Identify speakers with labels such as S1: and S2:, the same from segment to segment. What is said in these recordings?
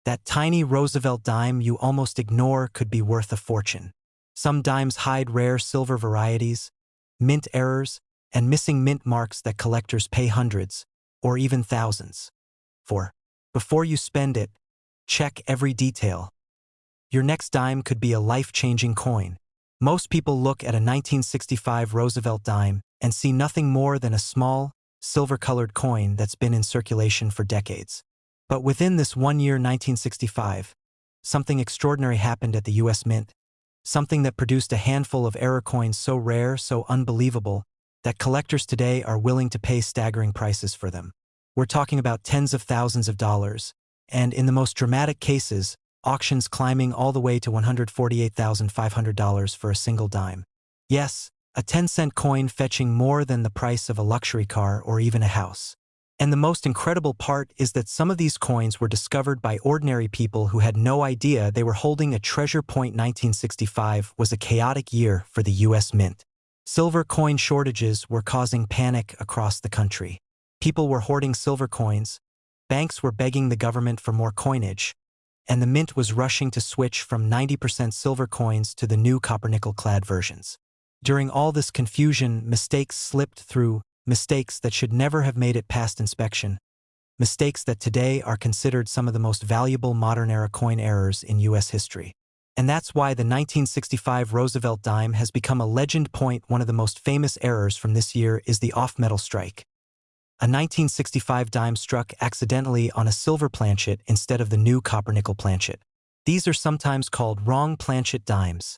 S1: That tiny Roosevelt dime you almost ignore could be worth a fortune. Some dimes hide rare silver varieties, mint errors, and missing mint marks that collectors pay hundreds, or even thousands, for. Before you spend it, check every detail. Your next dime could be a life-changing coin. Most people look at a 1965 Roosevelt dime and see nothing more than a small, silver-colored coin that's been in circulation for decades. But within this 1 year 1965, something extraordinary happened at the U.S. Mint, something that produced a handful of error coins so rare, so unbelievable, that collectors today are willing to pay staggering prices for them. We're talking about tens of thousands of dollars, and in the most dramatic cases, auctions climbing all the way to $148,500 for a single dime. Yes, a 10-cent coin fetching more than the price of a luxury car or even a house. And the most incredible part is that some of these coins were discovered by ordinary people who had no idea they were holding a treasure. 1965 was a chaotic year for the U.S. Mint. Silver coin shortages were causing panic across the country. People were hoarding silver coins, banks were begging the government for more coinage, and the mint was rushing to switch from 90% silver coins to the new copper-nickel-clad versions. During all this confusion, mistakes slipped through, mistakes that should never have made it past inspection, mistakes that today are considered some of the most valuable modern-era coin errors in U.S. history. And that's why the 1965 Roosevelt dime has become a legend. One of the most famous errors from this year is the off-metal strike. A 1965 dime struck accidentally on a silver planchet instead of the new copper-nickel planchet. These are sometimes called wrong planchet dimes,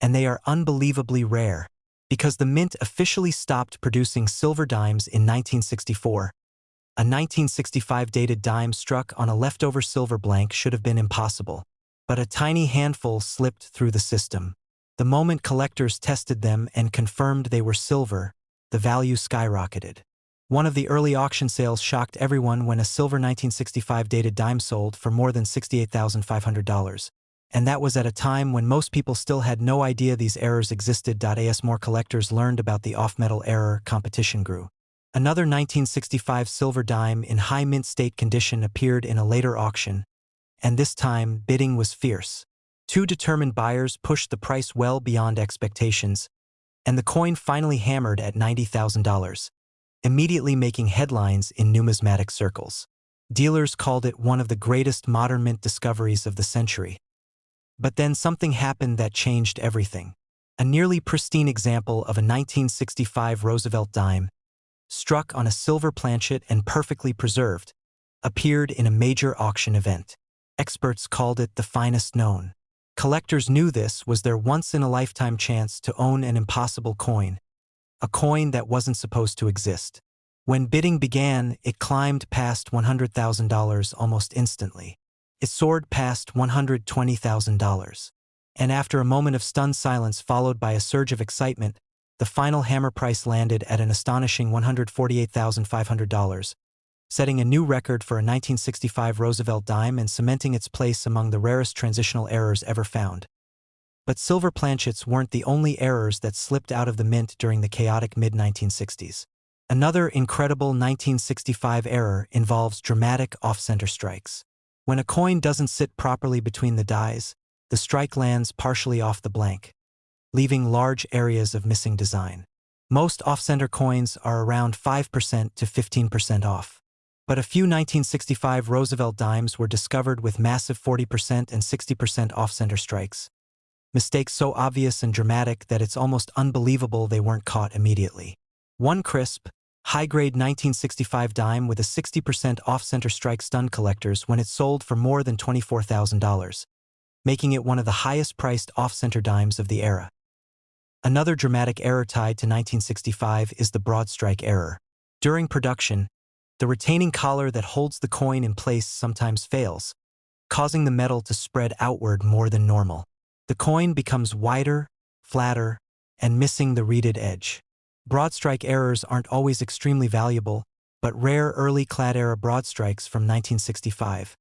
S1: and they are unbelievably rare. Because the mint officially stopped producing silver dimes in 1964, a 1965 dated dime struck on a leftover silver blank should have been impossible. But a tiny handful slipped through the system. The moment collectors tested them and confirmed they were silver, the value skyrocketed. One of the early auction sales shocked everyone when a silver 1965 dated dime sold for more than $68,500. And that was at a time when most people still had no idea these errors existed. As more collectors learned about the off-metal error, competition grew. Another 1965 silver dime in high mint state condition appeared in a later auction, and this time bidding was fierce. Two determined buyers pushed the price well beyond expectations, and the coin finally hammered at $90,000, immediately making headlines in numismatic circles. Dealers called it one of the greatest modern mint discoveries of the century. But then something happened that changed everything. A nearly pristine example of a 1965 Roosevelt dime, struck on a silver planchet and perfectly preserved, appeared in a major auction event. Experts called it the finest known. Collectors knew this was their once-in-a-lifetime chance to own an impossible coin, a coin that wasn't supposed to exist. When bidding began, it climbed past $100,000 almost instantly. It soared past $120,000. And after a moment of stunned silence followed by a surge of excitement, the final hammer price landed at an astonishing $148,500, setting a new record for a 1965 Roosevelt dime and cementing its place among the rarest transitional errors ever found. But silver planchets weren't the only errors that slipped out of the mint during the chaotic mid-1960s. Another incredible 1965 error involves dramatic off-center strikes. When a coin doesn't sit properly between the dies, the strike lands partially off the blank, leaving large areas of missing design. Most off-center coins are around 5% to 15% off. But a few 1965 Roosevelt dimes were discovered with massive 40% and 60% off-center strikes. Mistakes so obvious and dramatic that it's almost unbelievable they weren't caught immediately. One crisp, high-grade 1965 dime with a 60% off-center strike stunned collectors when it sold for more than $24,000, making it one of the highest-priced off-center dimes of the era. Another dramatic error tied to 1965 is the broad strike error. During production, the retaining collar that holds the coin in place sometimes fails, causing the metal to spread outward more than normal. The coin becomes wider, flatter, and missing the reeded edge. Broad strike errors aren't always extremely valuable, but rare early clad-era broad strikes from 1965,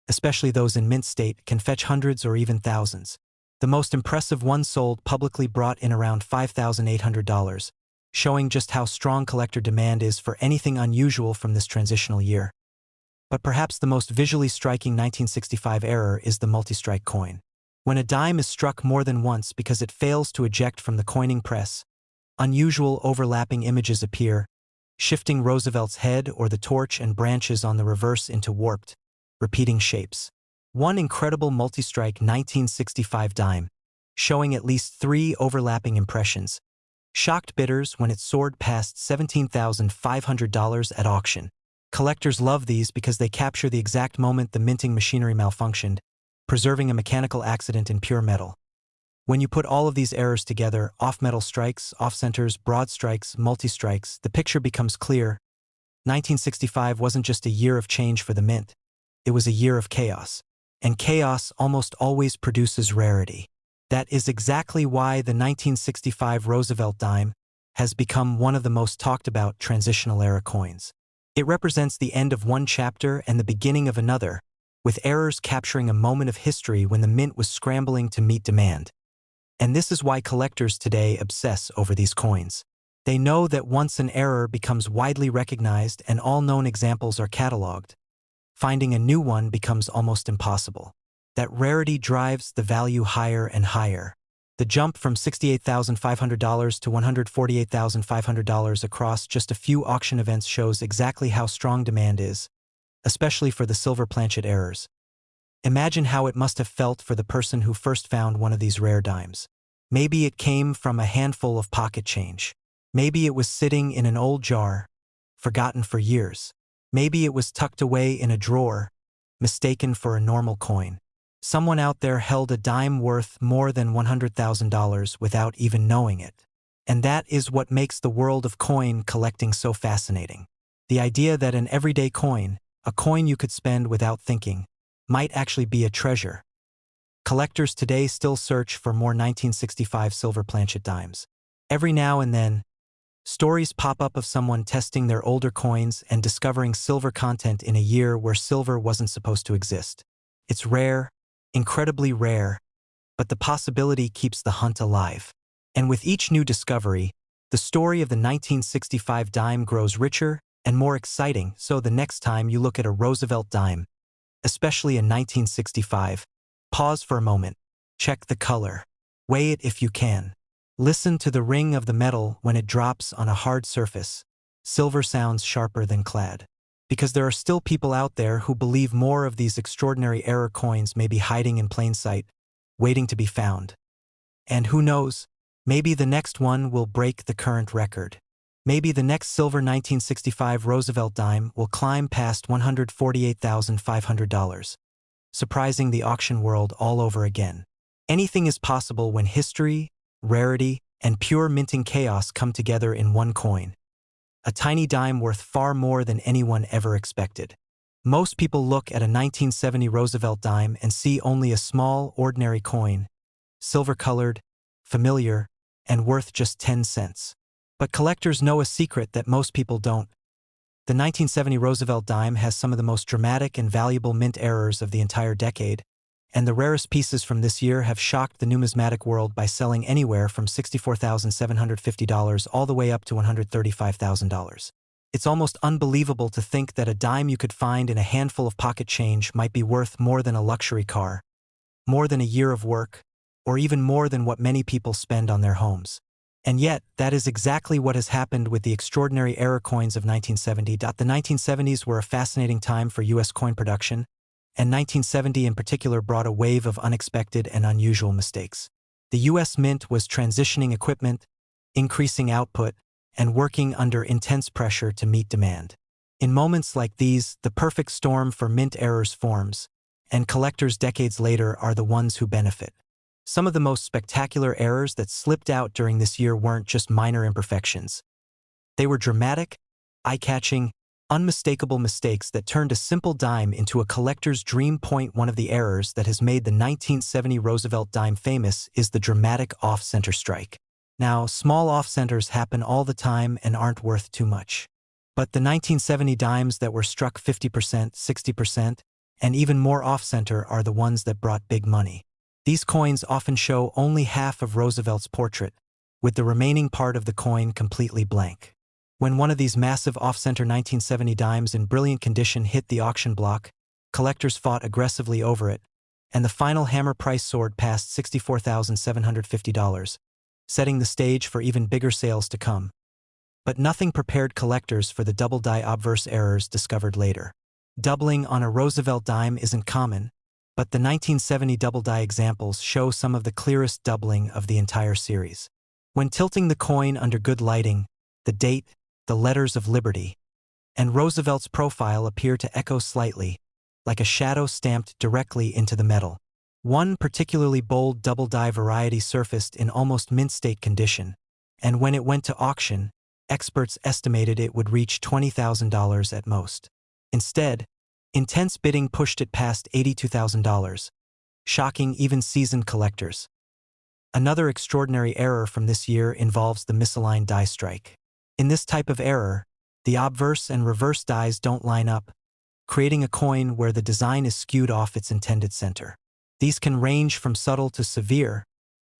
S1: especially those in mint state, can fetch hundreds or even thousands. The most impressive one sold publicly brought in around $5,800, showing just how strong collector demand is for anything unusual from this transitional year. But perhaps the most visually striking 1965 error is the multi-strike coin. When a dime is struck more than once because it fails to eject from the coining press, unusual overlapping images appear, shifting Roosevelt's head or the torch and branches on the reverse into warped, repeating shapes. One incredible multi-strike 1965 dime, showing at least 3 overlapping impressions, shocked bidders when it soared past $17,500 at auction. Collectors love these because they capture the exact moment the minting machinery malfunctioned, preserving a mechanical accident in pure metal. When you put all of these errors together, off-metal strikes, off-centers, broad strikes, multi-strikes, the picture becomes clear. 1965 wasn't just a year of change for the mint. It was a year of chaos. And chaos almost always produces rarity. That is exactly why the 1965 Roosevelt dime has become one of the most talked about transitional era coins. It represents the end of one chapter and the beginning of another, with errors capturing a moment of history when the mint was scrambling to meet demand. And this is why collectors today obsess over these coins. They know that once an error becomes widely recognized and all known examples are cataloged, finding a new one becomes almost impossible. That rarity drives the value higher and higher. The jump from $68,500 to $148,500 across just a few auction events shows exactly how strong demand is, especially for the silver planchet errors. Imagine how it must have felt for the person who first found one of these rare dimes. Maybe it came from a handful of pocket change. Maybe it was sitting in an old jar, forgotten for years. Maybe it was tucked away in a drawer, mistaken for a normal coin. Someone out there held a dime worth more than $100,000 without even knowing it. And that is what makes the world of coin collecting so fascinating. The idea that an everyday coin, a coin you could spend without thinking, might actually be a treasure. Collectors today still search for more 1965 silver planchet dimes. Every now and then, stories pop up of someone testing their older coins and discovering silver content in a year where silver wasn't supposed to exist. It's rare, incredibly rare, but the possibility keeps the hunt alive. And with each new discovery, the story of the 1965 dime grows richer and more exciting, so the next time you look at a Roosevelt dime, especially in 1965, pause for a moment, check the color, weigh it if you can. Listen to the ring of the metal when it drops on a hard surface. Silver sounds sharper than clad. Because there are still people out there who believe more of these extraordinary error coins may be hiding in plain sight, waiting to be found. And who knows, maybe the next one will break the current record. Maybe the next silver 1965 Roosevelt dime will climb past $148,500, surprising the auction world all over again. Anything is possible when history, rarity, and pure minting chaos come together in one coin. A tiny dime worth far more than anyone ever expected. Most people look at a 1970 Roosevelt dime and see only a small, ordinary coin, silver-colored, familiar, and worth just 10 cents. But collectors know a secret that most people don't. The 1970 Roosevelt dime has some of the most dramatic and valuable mint errors of the entire decade, and the rarest pieces from this year have shocked the numismatic world by selling anywhere from $64,750 all the way up to $135,000. It's almost unbelievable to think that a dime you could find in a handful of pocket change might be worth more than a luxury car, more than a year of work, or even more than what many people spend on their homes. And yet, that is exactly what has happened with the extraordinary error coins of 1970. The 1970s were a fascinating time for U.S. coin production, and 1970 in particular brought a wave of unexpected and unusual mistakes. The U.S. Mint was transitioning equipment, increasing output, and working under intense pressure to meet demand. In moments like these, the perfect storm for mint errors forms, and collectors decades later are the ones who benefit. Some of the most spectacular errors that slipped out during this year weren't just minor imperfections. They were dramatic, eye-catching, unmistakable mistakes that turned a simple dime into a collector's dream. One of the errors that has made the 1970 Roosevelt dime famous is the dramatic off-center strike. Now, small off-centers happen all the time and aren't worth too much. But the 1970 dimes that were struck 50%, 60%, and even more off-center are the ones that brought big money. These coins often show only half of Roosevelt's portrait, with the remaining part of the coin completely blank. When one of these massive off-center 1970 dimes in brilliant condition hit the auction block, collectors fought aggressively over it, and the final hammer price soared past $64,750, setting the stage for even bigger sales to come. But nothing prepared collectors for the double die obverse errors discovered later. Doubling on a Roosevelt dime isn't common, but the 1970 double die examples show some of the clearest doubling of the entire series. When tilting the coin under good lighting, the date, the letters of liberty, and Roosevelt's profile appear to echo slightly, like a shadow stamped directly into the metal. One particularly bold double die variety surfaced in almost mint state condition, and when it went to auction, experts estimated it would reach $20,000 at most. Instead, intense bidding pushed it past $82,000, shocking even seasoned collectors. Another extraordinary error from this year involves the misaligned die strike. In this type of error, the obverse and reverse dies don't line up, creating a coin where the design is skewed off its intended center. These can range from subtle to severe,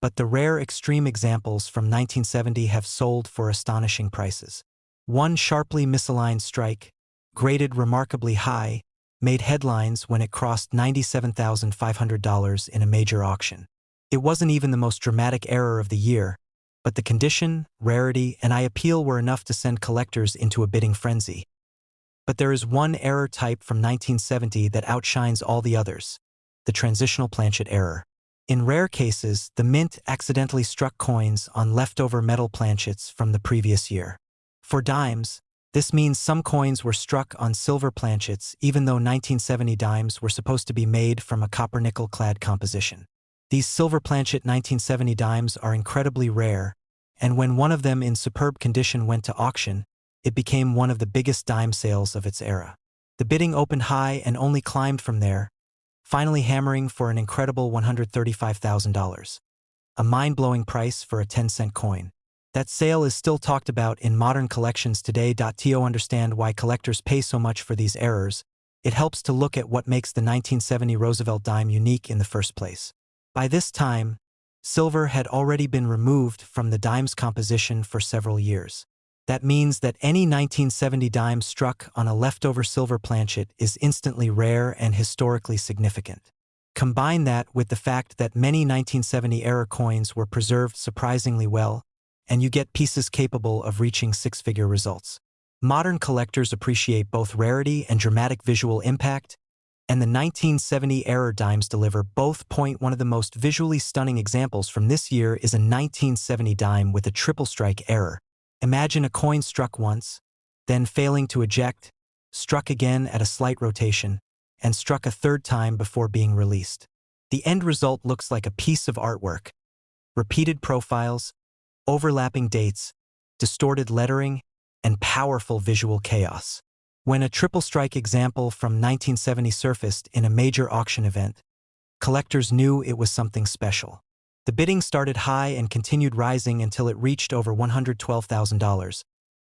S1: but the rare extreme examples from 1970 have sold for astonishing prices. One sharply misaligned strike, graded remarkably high, made headlines when it crossed $97,500 in a major auction. It wasn't even the most dramatic error of the year, but the condition, rarity, and eye appeal were enough to send collectors into a bidding frenzy. But there is one error type from 1970 that outshines all the others: the transitional planchet error. In rare cases, the mint accidentally struck coins on leftover metal planchets from the previous year. For dimes, this means some coins were struck on silver planchets even though 1970 dimes were supposed to be made from a copper-nickel-clad composition. These silver planchet 1970 dimes are incredibly rare, and when one of them in superb condition went to auction, it became one of the biggest dime sales of its era. The bidding opened high and only climbed from there, finally hammering for an incredible $135,000. A mind-blowing price for a 10-cent coin. That sale is still talked about in modern collections today. To understand why collectors pay so much for these errors, it helps to look at what makes the 1970 Roosevelt dime unique in the first place. By this time, silver had already been removed from the dime's composition for several years. That means that any 1970 dime struck on a leftover silver planchet is instantly rare and historically significant. Combine that with the fact that many 1970 era coins were preserved surprisingly well, and you get pieces capable of reaching six-figure results. Modern collectors appreciate both rarity and dramatic visual impact, and the 1970 era dimes deliver both. One of the most visually stunning examples from this year is a 1970 dime with a triple strike error. Imagine a coin struck once, then failing to eject, struck again at a slight rotation, and struck a third time before being released. The end result looks like a piece of artwork. Repeated profiles, overlapping dates, distorted lettering, and powerful visual chaos. When a triple strike example from 1970 surfaced in a major auction event, collectors knew it was something special. The bidding started high and continued rising until it reached over $112,000,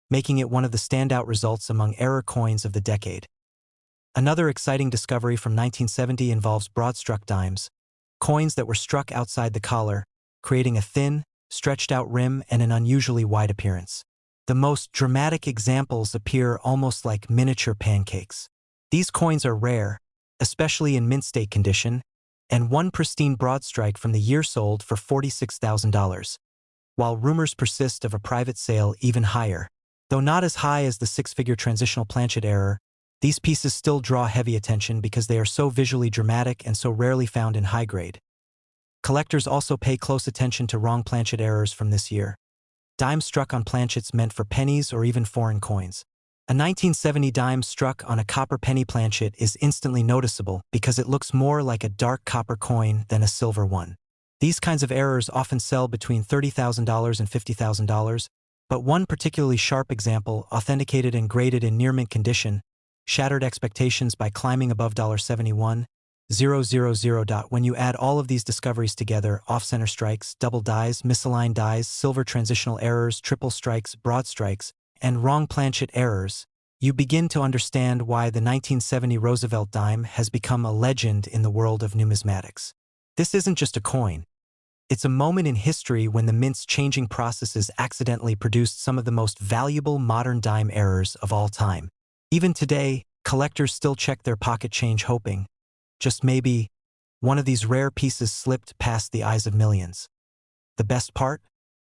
S1: making it one of the standout results among error coins of the decade. Another exciting discovery from 1970 involves broad-struck dimes, coins that were struck outside the collar, creating a thin, stretched-out rim and an unusually wide appearance. The most dramatic examples appear almost like miniature pancakes. These coins are rare, especially in mint state condition, and one pristine broad strike from the year sold for $46,000, while rumors persist of a private sale even higher. Though not as high as the six-figure transitional planchet error, these pieces still draw heavy attention because they are so visually dramatic and so rarely found in high grade. Collectors also pay close attention to wrong planchet errors from this year. Dimes struck on planchets meant for pennies or even foreign coins. A 1970 dime struck on a copper penny planchet is instantly noticeable because it looks more like a dark copper coin than a silver one. These kinds of errors often sell between $30,000 and $50,000, but one particularly sharp example, authenticated and graded in near mint condition, shattered expectations by climbing above $71,000. When you add all of these discoveries together, off-center strikes, double dies, misaligned dies, silver transitional errors, triple strikes, broad strikes, and wrong planchet errors, you begin to understand why the 1970 Roosevelt dime has become a legend in the world of numismatics. This isn't just a coin. It's a moment in history when the mint's changing processes accidentally produced some of the most valuable modern dime errors of all time. Even today, collectors still check their pocket change hoping, just maybe, one of these rare pieces slipped past the eyes of millions. The best part?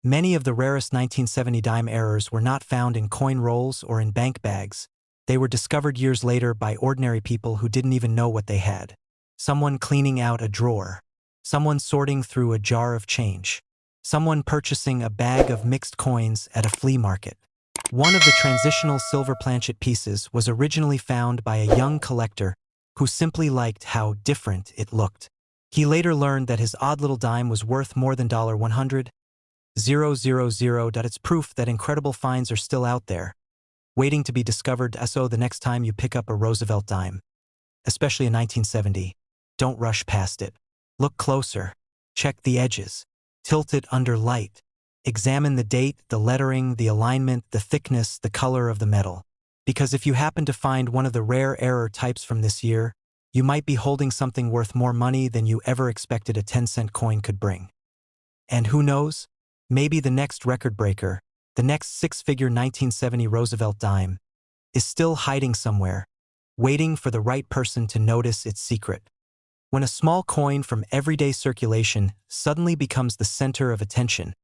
S1: Many of the rarest 1970 dime errors were not found in coin rolls or in bank bags. They were discovered years later by ordinary people who didn't even know what they had. Someone cleaning out a drawer. Someone sorting through a jar of change. Someone purchasing a bag of mixed coins at a flea market. One of the transitional silver planchet pieces was originally found by a young collector who simply liked how different it looked. He later learned that his odd little dime was worth more than $100,000. It's proof that incredible finds are still out there, waiting to be discovered. So the next time you pick up a Roosevelt dime, especially a 1970, don't rush past it. Look closer. Check the edges. Tilt it under light. Examine the date, the lettering, the alignment, the thickness, the color of the metal. Because if you happen to find one of the rare error types from this year, you might be holding something worth more money than you ever expected a 10-cent coin could bring. And who knows? Maybe the next record breaker, the next six-figure 1970 Roosevelt dime, is still hiding somewhere, waiting for the right person to notice its secret. When a small coin from everyday circulation suddenly becomes the center of attention,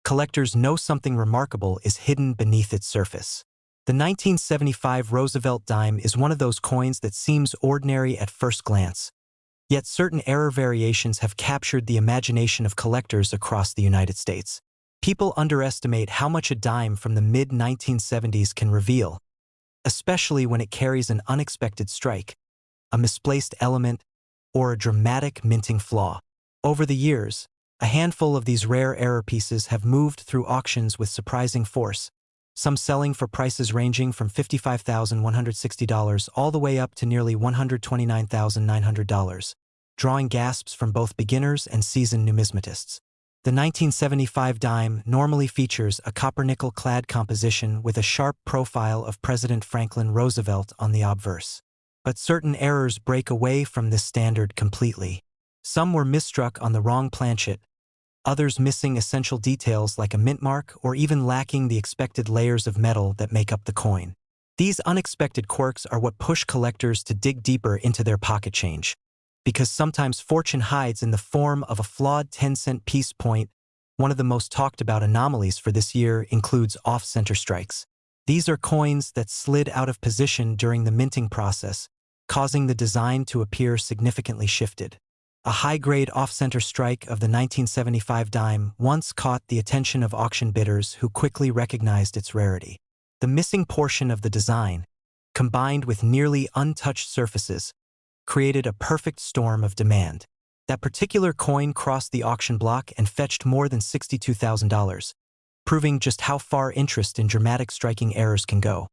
S1: collectors know something remarkable is hidden beneath its surface. The 1975 Roosevelt dime is one of those coins that seems ordinary at first glance, yet certain error variations have captured the imagination of collectors across the United States. People underestimate how much a dime from the mid-1970s can reveal, especially when it carries an unexpected strike, a misplaced element, or a dramatic minting flaw. Over the years, a handful of these rare error pieces have moved through auctions with surprising force, some selling for prices ranging from $55,160 all the way up to nearly $129,900, drawing gasps from both beginners and seasoned numismatists. The 1975 dime normally features a copper-nickel-clad composition with a sharp profile of President Franklin Roosevelt on the obverse. But certain errors break away from this standard completely. Some were misstruck on the wrong planchet, others missing essential details like a mint mark or even lacking the expected layers of metal that make up the coin. These unexpected quirks are what push collectors to dig deeper into their pocket change, because sometimes fortune hides in the form of a flawed 10-cent piece. One of the most talked about anomalies for this year includes off-center strikes. These are coins that slid out of position during the minting process, causing the design to appear significantly shifted. A high-grade off-center strike of the 1975 dime once caught the attention of auction bidders who quickly recognized its rarity. The missing portion of the design, combined with nearly untouched surfaces, created a perfect storm of demand. That particular coin crossed the auction block and fetched more than $62,000, proving just how far interest in dramatic striking errors can go.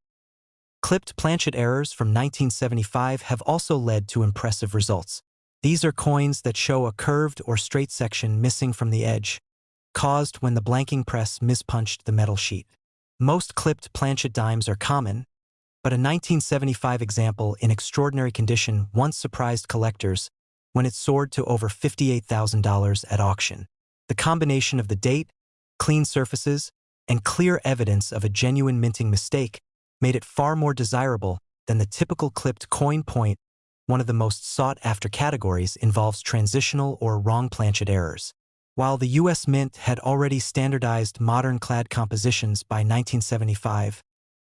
S1: Clipped planchet errors from 1975 have also led to impressive results. These are coins that show a curved or straight section missing from the edge, caused when the blanking press mispunched the metal sheet. Most clipped planchet dimes are common, but a 1975 example in extraordinary condition once surprised collectors when it soared to over $58,000 at auction. The combination of the date, clean surfaces, and clear evidence of a genuine minting mistake made it far more desirable than the typical clipped coin. One of the most sought-after categories involves transitional or wrong planchet errors. While the U.S. Mint had already standardized modern clad compositions by 1975,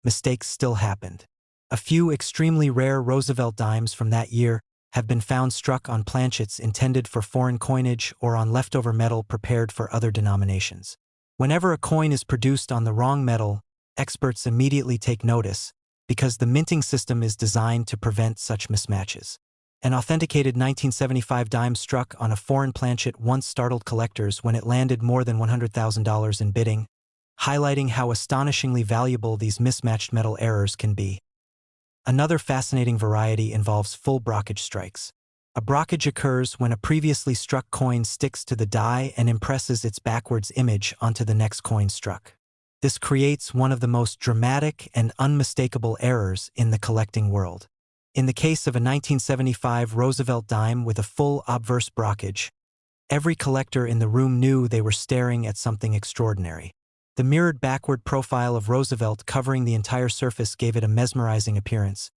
S1: mistakes still happened. A few extremely rare Roosevelt dimes from that year have been found struck on planchets intended for foreign coinage or on leftover metal prepared for other denominations. Whenever a coin is produced on the wrong metal, experts immediately take notice, because the minting system is designed to prevent such mismatches. An authenticated 1975 dime struck on a foreign planchet once startled collectors when it landed more than $100,000 in bidding, highlighting how astonishingly valuable these mismatched metal errors can be. Another fascinating variety involves full brockage strikes. A brockage occurs when a previously struck coin sticks to the die and impresses its backwards image onto the next coin struck. This creates one of the most dramatic and unmistakable errors in the collecting world. In the case of a 1975 Roosevelt dime with a full obverse brockage, Every collector in the room knew they were staring at something extraordinary. The mirrored backward profile of Roosevelt covering the entire surface gave it a mesmerizing appearance,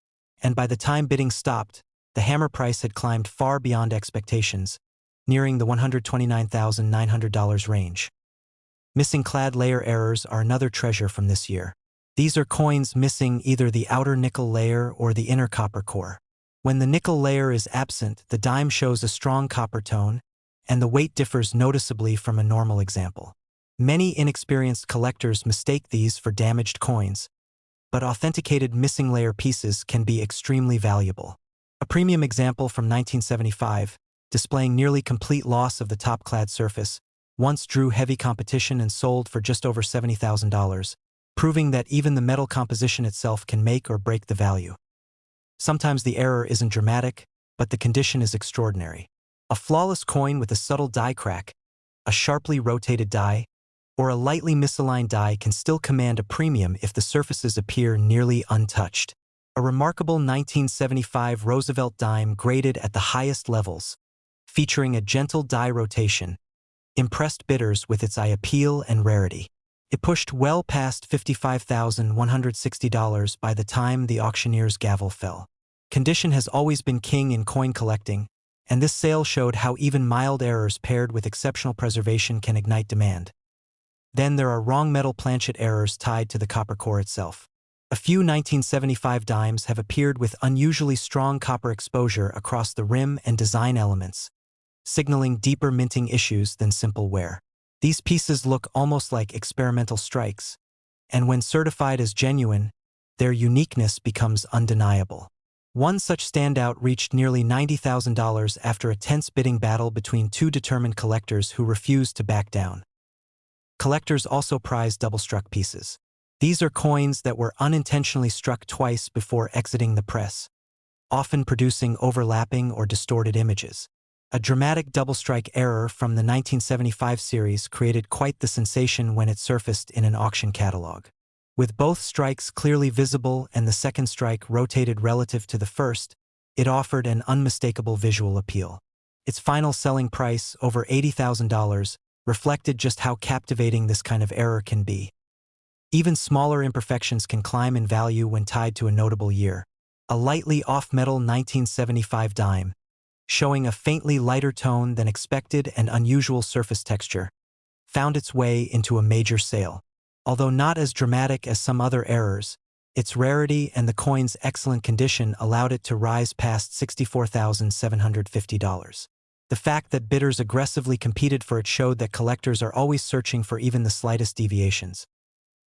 S1: and by the time bidding stopped, the hammer price had climbed far beyond expectations, nearing the $129,900 range. Missing clad layer errors are another treasure from this year. These are coins missing either the outer nickel layer or the inner copper core. When the nickel layer is absent, the dime shows a strong copper tone, and the weight differs noticeably from a normal example. Many inexperienced collectors mistake these for damaged coins, but authenticated missing layer pieces can be extremely valuable. A premium example from 1975, displaying nearly complete loss of the top-clad surface, once drew heavy competition and sold for just over $70,000, proving that even the metal composition itself can make or break the value. Sometimes the error isn't dramatic, but the condition is extraordinary. A flawless coin with a subtle die crack, a sharply rotated die, or a lightly misaligned die can still command a premium if the surfaces appear nearly untouched. A remarkable 1975 Roosevelt dime graded at the highest levels, featuring a gentle die rotation, impressed bidders with its eye appeal and rarity. It pushed well past $55,160 by the time the auctioneer's gavel fell. Condition has always been king in coin collecting, and this sale showed how even mild errors paired with exceptional preservation can ignite demand. Then there are wrong metal planchet errors tied to the copper core itself. A few 1975 dimes have appeared with unusually strong copper exposure across the rim and design elements, signaling deeper minting issues than simple wear. These pieces look almost like experimental strikes, and when certified as genuine, their uniqueness becomes undeniable. One such standout reached nearly $90,000 after a tense bidding battle between two determined collectors who refused to back down. Collectors also prize double-struck pieces. These are coins that were unintentionally struck twice before exiting the press, often producing overlapping or distorted images. A dramatic double-strike error from the 1975 series created quite the sensation when it surfaced in an auction catalog. With both strikes clearly visible and the second strike rotated relative to the first, it offered an unmistakable visual appeal. Its final selling price, over $80,000, reflected just how captivating this kind of error can be. Even smaller imperfections can climb in value when tied to a notable year. A lightly off-metal 1975 dime, showing a faintly lighter tone than expected and unusual surface texture, found its way into a major sale. Although not as dramatic as some other errors, its rarity and the coin's excellent condition allowed it to rise past $64,750. The fact that bidders aggressively competed for it showed that collectors are always searching for even the slightest deviations.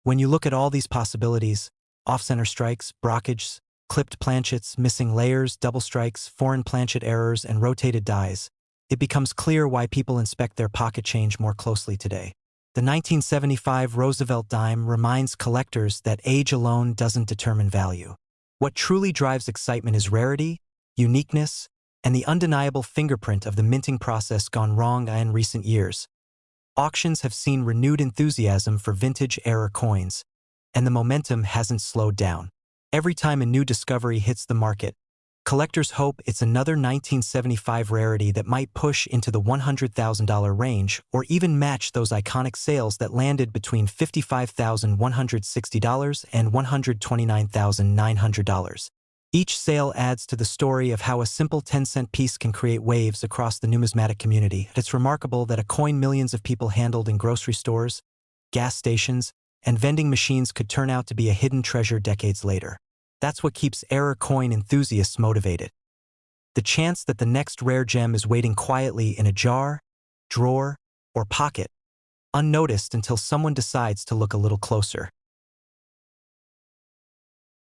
S1: When you look at all these possibilities, off-center strikes, brockages, clipped planchets, missing layers, double strikes, foreign planchet errors, and rotated dies, it becomes clear why people inspect their pocket change more closely today. The 1975 Roosevelt dime reminds collectors that age alone doesn't determine value. What truly drives excitement is rarity, uniqueness, and the undeniable fingerprint of the minting process gone wrong in recent years. Auctions have seen renewed enthusiasm for vintage era coins, and the momentum hasn't slowed down. Every time a new discovery hits the market, collectors hope it's another 1975 rarity that might push into the $100,000 range or even match those iconic sales that landed between $55,160 and $129,900. Each sale adds to the story of how a simple 10-cent piece can create waves across the numismatic community. It's remarkable that a coin millions of people handled in grocery stores, gas stations, and vending machines could turn out to be a hidden treasure decades later. That's what keeps error coin enthusiasts motivated. The chance that the next rare gem is waiting quietly in a jar, drawer, or pocket, unnoticed until someone decides to look a little closer.